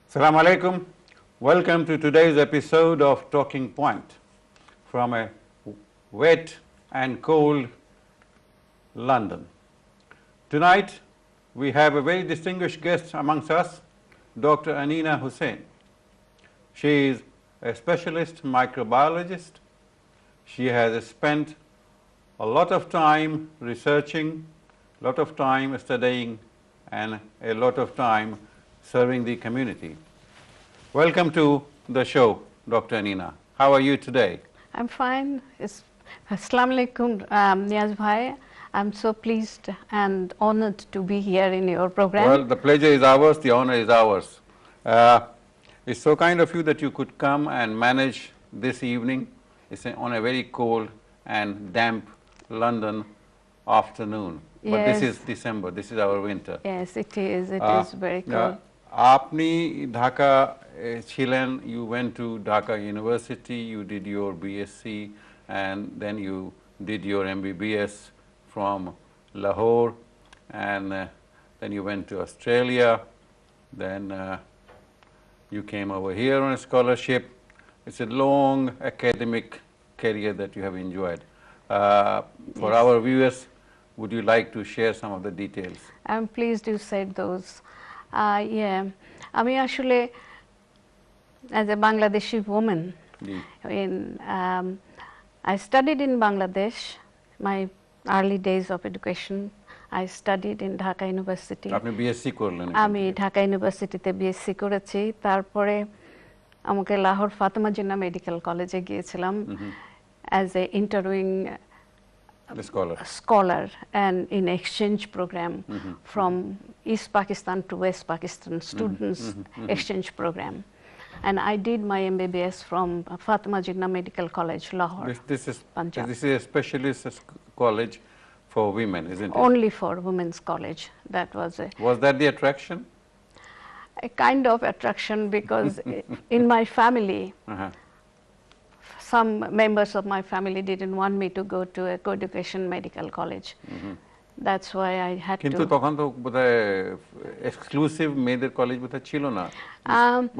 Assalamu alaikum. Welcome to today's episode of Talking Point from a wet and cold London. Tonight we have a very distinguished guest amongst us, Dr. Aneena Hussain. She is a specialist microbiologist. She has spent a lot of time researching, a lot of time studying, and a lot of time serving the community. Welcome to the show, Dr. Aneena. How are you today? I'm fine. Assalamu alaikum, Neaz bhai. I'm so pleased and honored to be here in your program. Well, the pleasure is ours, the honor is ours. It's so kind of you that you could come and manage this evening. It's on a very cold and damp London afternoon. Yes. But this is December, this is our winter. Yes, it is. It is very cold. Apni Dhaka Chilen, you went to Dhaka University, you did your BSc, and then you did your MBBS from Lahore, and then you went to Australia, then you came over here on a scholarship. It's a long academic career that you have enjoyed. For our viewers, would you like to share some of the details? I'm pleased you said those. Yeah, আমি আসলে as a Bangladeshi woman, I studied in Bangladesh. My early days of education, I studied in Dhaka University. আপনি BSc করলেন? আমি ঢাকা ইউনিভার্সিটিতে BSc করেছি। তারপরে আমাকে Lahore Fatema Jinnah medical কলেজে গিয়েছিলাম as a interviewing scholar and in exchange program from East Pakistan to West Pakistan students exchange program, and I did my MBBS from Fatima Jinnah Medical College, Lahore. This is a specialist college for women, isn't it? Only for women's college. That was that the attraction? A kind of attraction, because in my family, some members of my family didn't want me to go to a co-education medical college. That's why I had to. কিন্তু তখন তো বোধহয় exclusive মেয়েদের college বোধহয় ছিল না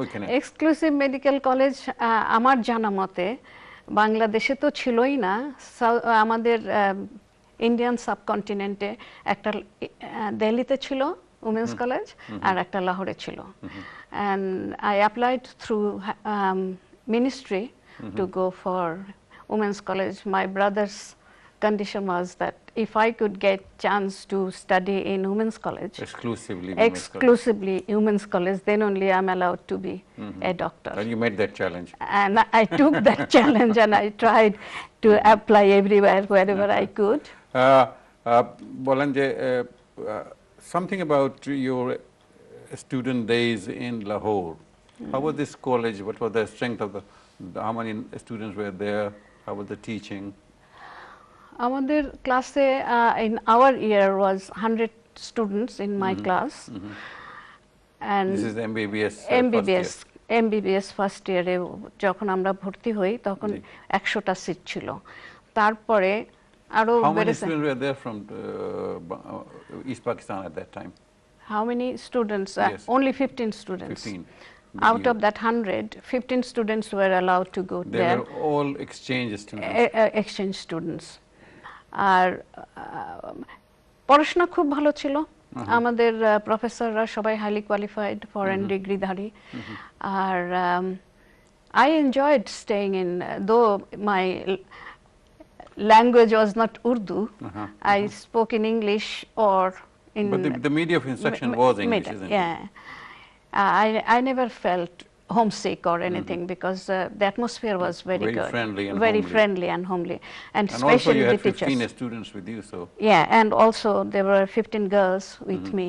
ওইখানে। Exclusive medical college আমার জানা মতে বাংলাদেশে তো ছিলই না। আমাদের ইন্ডিয়ান সাবকন্টিনেন্টে একটা দিল্লিতে ছিল উমেন্স কলেজ আর একটা লাহোরে ছিল, and I applied through ministry to go for women's college. My brother's condition was that if I could get chance to study in women's college, exclusively women's college, then only I'm allowed to be a doctor. And you made that challenge. And I took that challenge and I tried to apply everywhere, wherever I could. বলেন যে something about your student days in Lahore. How was this college? What was the strength of how many students were there? How was the teaching? আমাদের ক্লাসে in our year was 100 students in my class, and this is the MBBS first year এ যখন আমরা ভর্তি হই তখন 100টা seat ছিল। তারপরে আরো How many students were there from East Pakistan at that time? How many students? Yes. Only 15 students. 15. Out of that 100, 15 students were allowed to go there. They were all exchange students. Exchange students. আর পড়াশোনা খুব ভালো ছিল। আমাদের প্রফেসররা সবাই highly qualified foreign ডিগ্রিধারী। আর I enjoyed staying in, though my language was not Urdu, I spoke in English or in. But the media of instruction was English, isn't it? Yeah. I never felt homesick or anything because the atmosphere was very good, very friendly and homely, and especially also you had the 15 teachers. students with you, so yeah, and also there were 15 girls with me.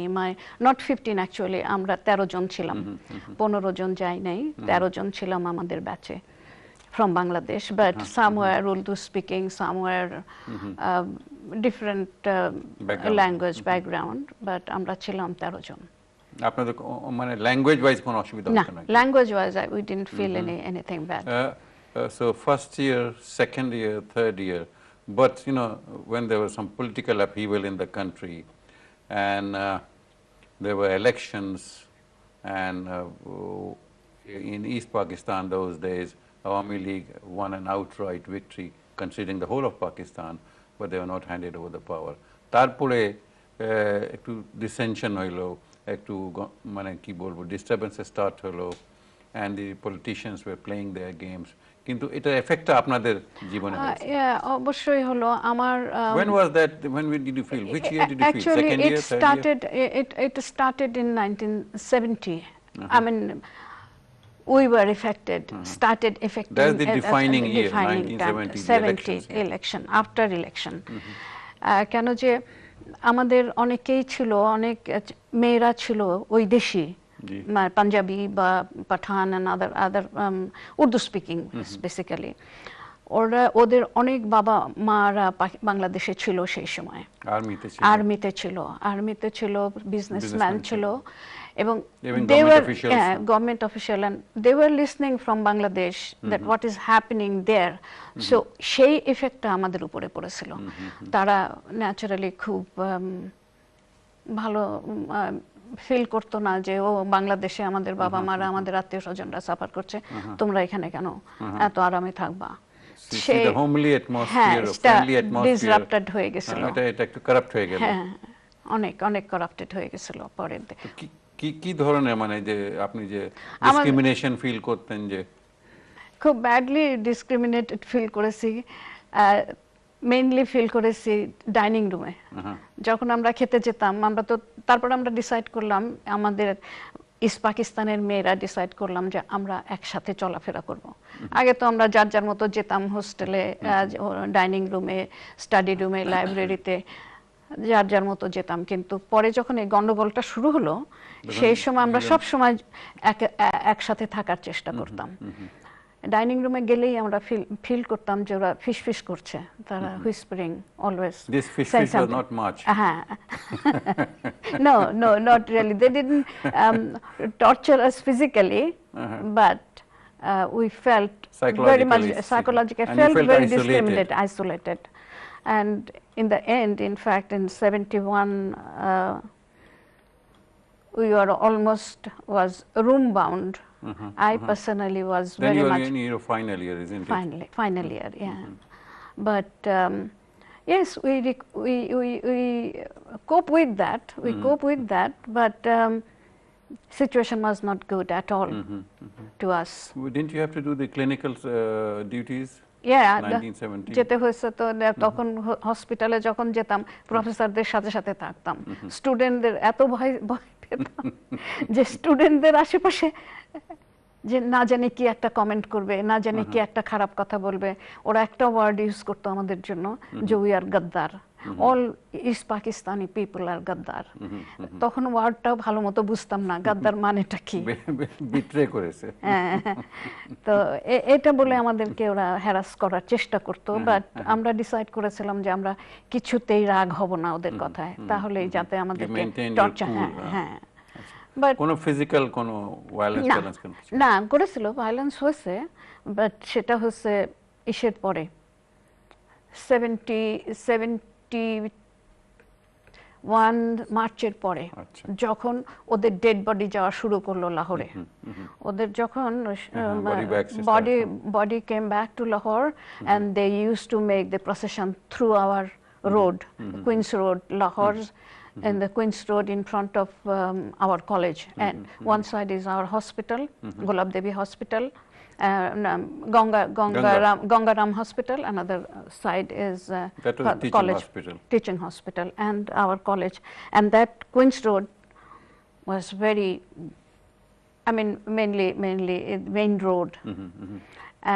Not 15 actually, আমরা 13 জন ছিলাম, 15 জন যাই নাই, 13 জন ছিলাম আমাদের ব্যাচে from Bangladesh, but some were Urdu speaking, some were different language background, but আমরা ছিলাম 13 জন। আপনাদের মানে ল্যাঙ্গুয়েজ ওয়াইজ কোনো অসুবিধা হচ্ছে না? Language wise we didn't feel anything bad. So first year, second year, third year, but you know, when there was some political upheaval in the country and there were elections and in East Pakistan those days, Awami League won an outright victory considering the whole of Pakistan, but they were not handed over the power. তারপরে একটু dissension হইলো, একটু মানে কি বলবো disturbance start হলো, and the politicians were playing their games. কিন্তু এটা এফেক্টটা আপনাদের জীবনে হয়েছে? অবশ্যই হলো। আমার when was that, when did you feel, which year did you feel, actually second year, third year? it started in 1970. I mean, we were affected, started affecting. That's the defining year, defining 1970 election, after election. কেন যে আমাদের অনেকেই ছিল, অনেক মেয়েরা ছিল ওই দেশি, পাঞ্জাবি বা পাঠান and other Urdu speaking basically. ওদের অনেক বাবা মারা বাংলাদেশে ছিল সেই সময়, আর্মিতে ছিল, বিজনেসম্যান ছিল, এবং they were government official and they were listening from Bangladesh that what is happening there. So সেই ইফেক্টটা আমাদের উপরে পড়েছিল। তারা ন্যাচারালি খুব ভালো ফিল করতো না যে ও বাংলাদেশে আমাদের বাবা মারা, আমাদের আত্মীয় স্বজনরা সাফার করছে, তোমরা এখানে কেন এত আরামে থাকবা। সেই homely atmosphere, friendly atmosphere disrupted হয়ে গেছিল, এটা একটু কারাপ্ট হয়ে গেল। অনেক কারাপ্টেড হয়ে গেছিল পরে। কি ধরনের, মানে যে আপনি যে ডিসক্রিমিনেশন ফিল করতেন? যে খুব ব্যাডলি ডিসক্রিমিনেটেড ফিল করেছি, মেইনলি ফিল করেছি ডাইনিং রুমে। যখন আমরা খেতে যেতাম, আমরা তো তারপর আমরা ডিসাইড করলাম, আমাদের ইস্ট পাকিস্তানের মেয়েরা ডিসাইড করলাম যে আমরা একসাথে চলাফেরা করব। আগে তো আমরা যার যার মতো যেতাম, হোস্টেলে, ডাইনিং রুমে, স্টাডি রুমে, লাইব্রেরিতে যার যার মতো যেতাম। কিন্তু পরে যখন এই গন্ডগোলটা শুরু হলো, সেই সময় আমরা সব সময় একসাথে থাকার চেষ্টা করতাম। ডাইনিং রুমে গেলেই আমরা ফিল করতাম যে ওরা ফিস করছে, তারা whispering always. This fish was not much. No, not really. They didn't torture us physically, but we felt very much psychologically, felt very discriminated, isolated. And in the end, in fact, in 71, we were almost was room bound. I personally was then very you much. Then you are in your final year, isn't it? Final year, yeah. But yes, we cope with that. We cope with that, but situation was not good at all to us. Didn't you have to do the clinical duties? Yeah, 1970 যেতে হয়েছে তো। তখন হসপিটালে যখন যেতাম, প্রফেসরদের সাথে থাকতাম। স্টুডেন্টদের এত ভয় পেতাম যে স্টুডেন্টদের আশেপাশে যে না জানি কি একটা কমেন্ট করবে, না জানি কি একটা খারাপ কথা বলবে। ওরা একটা ওয়ার্ড ইউজ করতো আমাদের জন্য, যে উই আর গদ্দার, all East Pakistani people are গদ্দার। তখন ওয়ার্ডটাও ভালো মতো বুঝতাম না, গদ্দার মানেটা কি, বিট্রে করেছে। তো এটা বলে আমাদেরকে ওরা হ্যারাস করার চেষ্টা করতো। বাট আমরা ডিসাইড করেছিলাম যে আমরা কিছুতেই রাগ হব না ওদের কথায়, তাহলেই যাতে আমাদেরকে টর্চার। হ্যাঁ, বাট কোনো ফিজিক্যাল কোনো ভায়োলেন্স না করেছিল, ভায়োলেন্স হয়েছে, বাট সেটা হচ্ছে ইসের পরে 71 মার্চের পরে, যখন ওদের ডেড বডি যাওয়া শুরু করলো লাহোরে। ওদের যখন body came back to Lahore, and they used to make the procession through our road, Queen's Road, Lahore, and the Queen's Road in front of our college. And one side is our hospital, Gulab Devi Hospital, Gangaram Hospital. Another side is college, teaching hospital, and our college. And that Queen's Road was very, I mean, mainly main road.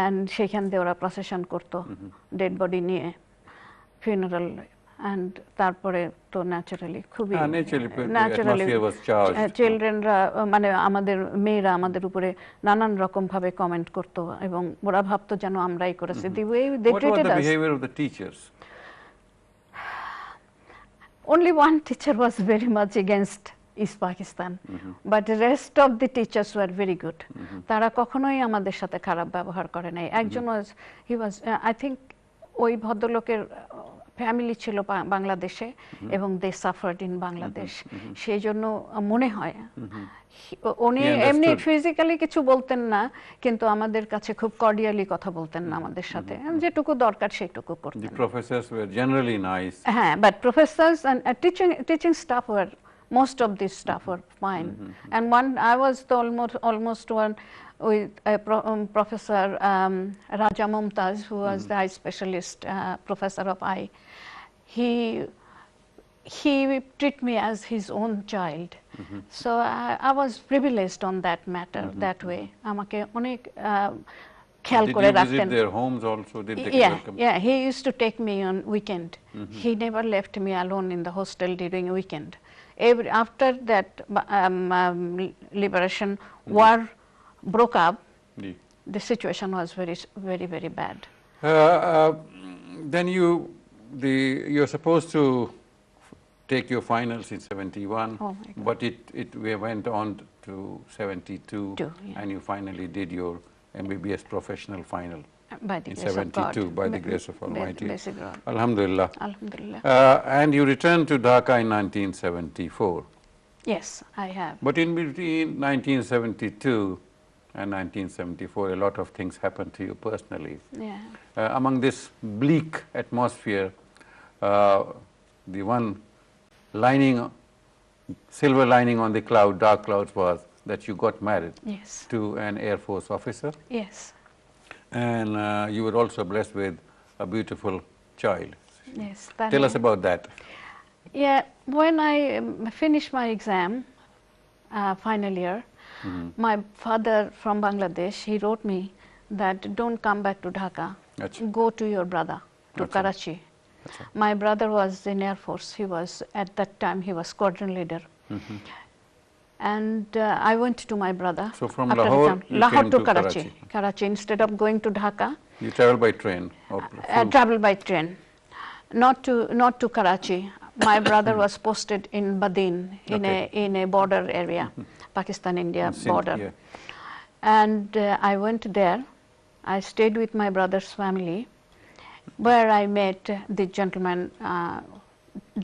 And সেখান দিয়ে ওরা procession করতো dead body নিয়ে, funeral. And তারপরে তো naturally খুবই চিলড্রেনরা, মানে আমাদের মেয়েরা আমাদের উপরে নানান রকম ভাবে কমেন্ট করতো, এবং ওরা ভাবতো যেন আমরাই করেছি। The way they treated us. What was the behavior of the teachers? Only one teacher was very much against East Pakistan, but the rest of the teachers were very good. তারা কখনোই আমাদের সাথে খারাপ ব্যবহার করে নাই। একজন he was I think ওই ভদ্রলোকের ফ্যামিলি ছিল বাংলাদেশে এবং দে সাফার্ড ইন বাংলাদেশ, সেই জন্য মনে হয় উনি এমনি ফিজিক্যালি কিছু বলতেন না, কিন্তু আমাদের কাছে খুব কর্ডিয়ালি কথা বলতেন না আমাদের সাথে, যেটুকু দরকার সেটুকু করতেন। The professors were generally nice. হ্যাঁ, but professors and teaching staff were, most of the staff were fine. And I was the almost one with Professor Raja Mumtaz, who was the eye specialist, professor of eye. He treated me as his own child. So I was privileged on that matter, that way. আমাকে অনেক খেয়াল করে রাখতেন। Did you visit their homes also? Did they welcome? Yeah, he used to take me on weekend. He never left me alone in the hostel during weekend. After that liberation, war broke up, the situation was very bad. Then you're supposed to take your finals in 71, but we went on to 72, and you finally did your MBBS professional final in 72 by the grace of Almighty. Alhamdulillah. Alhamdulillah. And you returned to Dhaka in 1974. Yes, I have. But in between 1972 and 1974, a lot of things happened to you personally. Yeah. Among this bleak atmosphere, the one silver lining on the dark clouds was that you got married to an Air Force officer. Yes. And you were also blessed with a beautiful child. Yes. Tell us about that. Yeah, when I finished my exam, final year, my father from Bangladesh, he wrote me that don't come back to Dhaka, go to your brother, to Karachi. My brother was in Air Force. He was, at that time, he was squadron leader. And I went to my brother. So from Lahore to Karachi. Karachi. Instead of going to Dhaka, you traveled by train? Traveled by train, not to Karachi. My brother was posted in Badin, in a border area, Pakistan-India border. And I went there. I stayed with my brother's family, where I met the gentleman.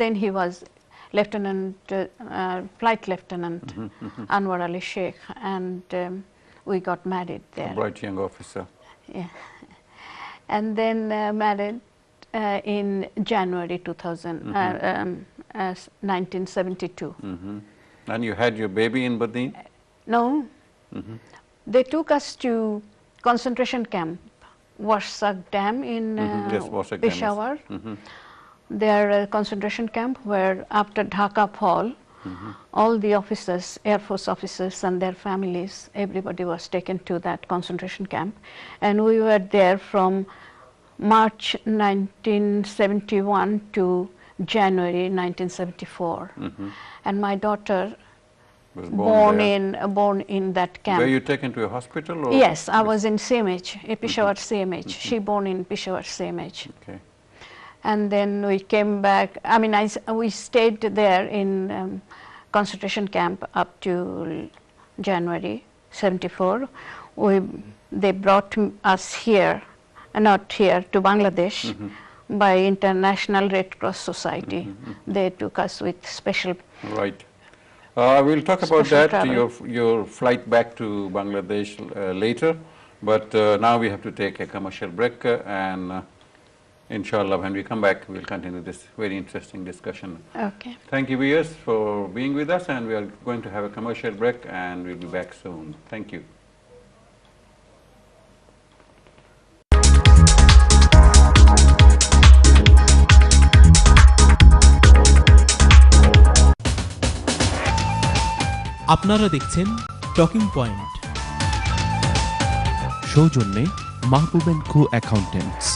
Then he was flight lieutenant Anwar Ali Sheikh, and we got married there. A bright young officer. Yeah. And then married in January 1972. And you had your baby in Badin? No. They took us to concentration camp, Warsak Dam in Peshawar. Their concentration camp, where after Dhaka fall, all the officers, Air Force officers and their families, everybody was taken to that concentration camp. And we were there from March 1971 to January 1974. And my daughter was born in that camp. Were you taken to a hospital? Or? Yes, I was in CMH, Peshawar CMH. She born in Peshawar CMH. Okay. And then we came back. I mean, we stayed there in concentration camp up to January 74. They brought us here, not here, to Bangladesh by International Red Cross Society. They took us with special. Right. We'll talk about that, your flight back to Bangladesh later. But now we have to take a commercial break, and inshallah, when we come back, we'll continue this very interesting discussion. Okay. Thank you, viewers, for being with us, and we are going to have a commercial break, and we'll be back soon. Thank you. আপনারা দেখছেন talking point, সৌজন্যে মাহবুব and co accountants.